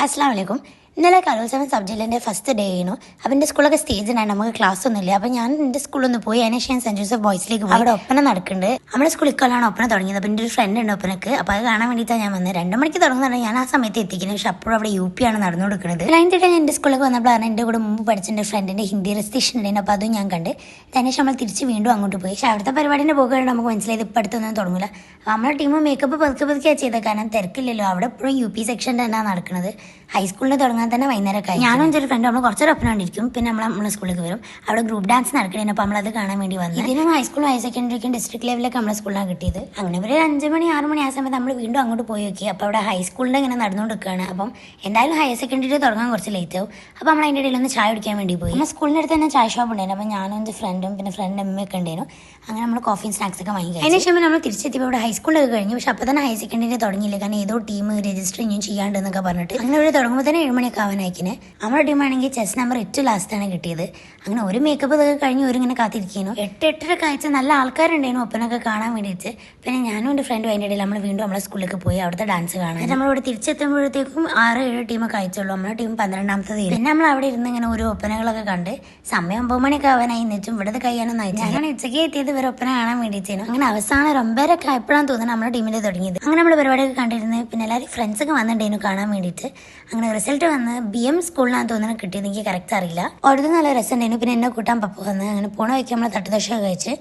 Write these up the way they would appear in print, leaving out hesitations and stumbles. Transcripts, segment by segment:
अस्सलाम वालेकुम। ഇന്നലെ കലോത്സവം സബ്ജക്റ്റിൻ്റെ ഫസ്റ്റ് ഡേ ആയിരുന്നു. അപ്പം എൻ്റെ സ്കൂളൊക്കെ സ്റ്റേജ് ഉണ്ടായിരുന്നു, നമുക്ക് ക്ലാസ് ഒന്നുമില്ല. അപ്പം ഞാൻ എൻ്റെ സ്കൂളിൽ പോയി. അതിനുശേഷം ഞാൻ സെൻറ്റ് ജോസഫ് ബോയ്സിലേക്ക് പോയി. അവിടെ ഒപ്പന നടക്കുന്നുണ്ട്. നമ്മുടെ സ്കൂളിൽ ഇക്കൊല്ലാണ് ഒപ്പന തുടങ്ങിയത്. അപ്പം എൻ്റെ ഒരു ഫ്രണ്ട് ഉണ്ട് ഒപ്പനക്ക്. അപ്പോൾ അത് കാണാൻ വേണ്ടിയിട്ടാണ് ഞാൻ വന്നത്. 2 മണിക്ക് തുടങ്ങുന്നുണ്ടെങ്കിൽ ഞാൻ ആ സമയത്ത് എത്തിക്കുന്നത്. പക്ഷെ അപ്പോഴും അവിടെ UP ആണ് നടന്നു കൊടുക്കുന്നത്. കഴിഞ്ഞിട്ട് ഞാൻ എൻ്റെ സ്കൂളിലേക്ക് വന്നപ്പോഴാണ് എൻ്റെ കൂടെ മുമ്പ് പഠിച്ച എൻ്റെ ഫ്രണ്ടിൻ്റെ ഹിന്ദി റെസിറ്റേഷൻ ഉണ്ടായിരുന്നു. അപ്പോൾ അതും ഞാൻ കണ്ട്. അതിനുശേഷം നമ്മൾ തിരിച്ച് വീണ്ടും അങ്ങോട്ട് പോയി. പക്ഷേ അവിടുത്തെ പരിപാടിൻ്റെ പോക്ക് കണ്ട് നമുക്ക് മനസ്സിലായത് ഇപ്പം അടുത്തൊന്നും തുടങ്ങില്ല. നമ്മുടെ ടീം മേക്കപ്പ് പതുക്കെ ചെയ്തത്, കാരണം തിരക്കില്ലല്ലോ. അവിടെ എപ്പോഴും UP സെക്ഷൻ്റെ തന്നെയാണ് നടക്കുന്നത്. ഹൈസ്കൂളിൽ തുടങ്ങാൻ തന്നെ വൈകുന്നേരമൊക്കെ ഞാനും എൻ്റെ ഫ്രണ്ട് നമ്മൾ കുറച്ചൊരു ഒപ്പന കണ്ടിരിക്കും. പിന്നെ നമ്മളെ സ്കൂളിലേക്ക് വരും. അവിടെ ഗ്രൂപ്പ് ഡാൻസ് നടക്കണേ. അപ്പോൾ നമ്മളത് കാണാൻ വേണ്ടി വന്നു. ഇതിനും ഹൈസ്കൂളും ഹയർ സെക്കൻഡറിക്കും ഡിസ്ട്രിക്ട് ലെവലിലൊക്കെ നമ്മളെ സ്കൂളിലാണ് കിട്ടിയത്. അങ്ങനെ ഒരു 5 മണി 6 മണി ആ സമയത്ത് നമ്മൾ വീണ്ടും അങ്ങോട്ട് പോയി നോക്കി. അപ്പോൾ അവിടെ ഹൈസ്കൂളിൻ്റെ ഇങ്ങനെ നടന്നുകൊണ്ടിരിക്കുകയാണ്. അപ്പം എന്തായാലും ഹയർ സെക്കൻഡറി തുടങ്ങാൻ കുറച്ച് ലേറ്റ് ആവും. അപ്പോൾ നമ്മൾ അതിൻ്റെ ഇടയിൽ ഒന്ന് ചായ കുടിക്കാൻ വേണ്ടി പോയി. നമ്മൾ സ്കൂളിൻ്റെ അടുത്ത് തന്നെ ചായ ഷോപ്പ് ഉണ്ടായിരുന്നു. അപ്പോൾ ഞാനും എൻ്റെ ഫ്രണ്ടും പിന്നെ ഫ്രണ്ട് അമ്മയൊക്കെ ഉണ്ടായിരുന്നു. അങ്ങനെ നമ്മൾ കോഫിയും സ്നാക്സ് ഒക്കെ വാങ്ങി. അതിനുശേഷം നമ്മൾ തിരിച്ചെത്തിയപ്പോൾ ഇവിടെ ഹൈസ്കൂളൊക്കെ കഴിഞ്ഞു. പക്ഷെ അപ്പോൾ തന്നെ ഹയർ സെക്കൻഡറി തുടങ്ങിയില്ല, കാരണം ഏതോ ടീം രജിസ്റ്റർ ഇനിയും ചെയ്യാണ്ടെന്നൊക്കെ പറഞ്ഞിട്ട്. അങ്ങനെ ഇവിടെ തുടങ്ങുമ്പോൾ തന്നെ 7 മണിയൊക്കെ ആവാനായിരിക്കും. നമ്മുടെ ടീമാണെങ്കിൽ ചെസ് നമ്പർ 8 ലാസ്റ്റാണ് കിട്ടിയത്. അങ്ങനെ ഒരു മേക്കപ്പ് ഇതൊക്കെ കഴിഞ്ഞ് ഇങ്ങനെ കാത്തിരിക്കുന്നു. 8-8:30 ആഴ്ച നല്ല ആൾക്കാരുണ്ടായിരുന്നു ഒപ്പനൊക്കെ കാണാൻ വേണ്ടിയിട്ട്. പിന്നെ ഞാനും എൻ്റെ ഫ്രണ്ടും അതിൻ്റെ ഇടയിൽ നമ്മൾ വീണ്ടും നമ്മളെ സ്കൂളിലേക്ക് പോയി അവിടുത്തെ ഡാൻസ് കാണാൻ. നമ്മളിവിടെ തിരിച്ചെത്തുമ്പോഴത്തേക്കും 6-7 ടീമൊക്കെ അയച്ചുള്ളൂ. നമ്മുടെ ടീം 12ാമത്തെ തീയതി. പിന്നെ നമ്മൾ അവിടെ ഇരുന്ന് ഇങ്ങനെ ഓരോ ഒപ്പനകളൊക്കെ കണ്ട് സമയം 9 മണിയൊക്കെ ആവാനായി. എന്നിട്ടും ഇവിടെ കഴിയാനൊന്നും അയച്ചു. ഞാൻ ഉച്ചയ്ക്ക് എത്തിയത് ഇവരെ ഒപ്പന കാണാൻ വേണ്ടിയിട്ടായിരുന്നു. അങ്ങനെ അവസാനം 9:30 ആയപ്പോഴാണ് തോന്നുന്നത് നമ്മുടെ ടീമിൽ തുടങ്ങിയത്. അങ്ങനെ നമ്മൾ പരിപാടിയൊക്കെ കണ്ടിരുന്നു. പിന്നെ എല്ലാവരും ഫ്രണ്ട്സൊക്കെ വന്നിട്ടുണ്ടായിരുന്നു കാണാൻ വേണ്ടിയിട്ട്. അങ്ങനെ റിസൾട്ട് വന്ന് BM സ്കൂളിലാണ് തോന്നുന്നത് കിട്ടിയത്. എനിക്ക് കറക്റ്റ് അറിയില്ല. അവിടുത്തെ നല്ല രസം ഉണ്ടായിരുന്നു. പിന്നെ എന്നെ കൂട്ടാൻ പപ്പ വന്ന്. അങ്ങനെ പോണ വയ്ക്കാൻ നമ്മൾ തട്ടുദോശ കഴിച്ച്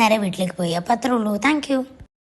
നേരെ വീട്ടിലേക്ക് പോയി. അപ്പോൾ അത്രേ ഉള്ളൂ. Thank you.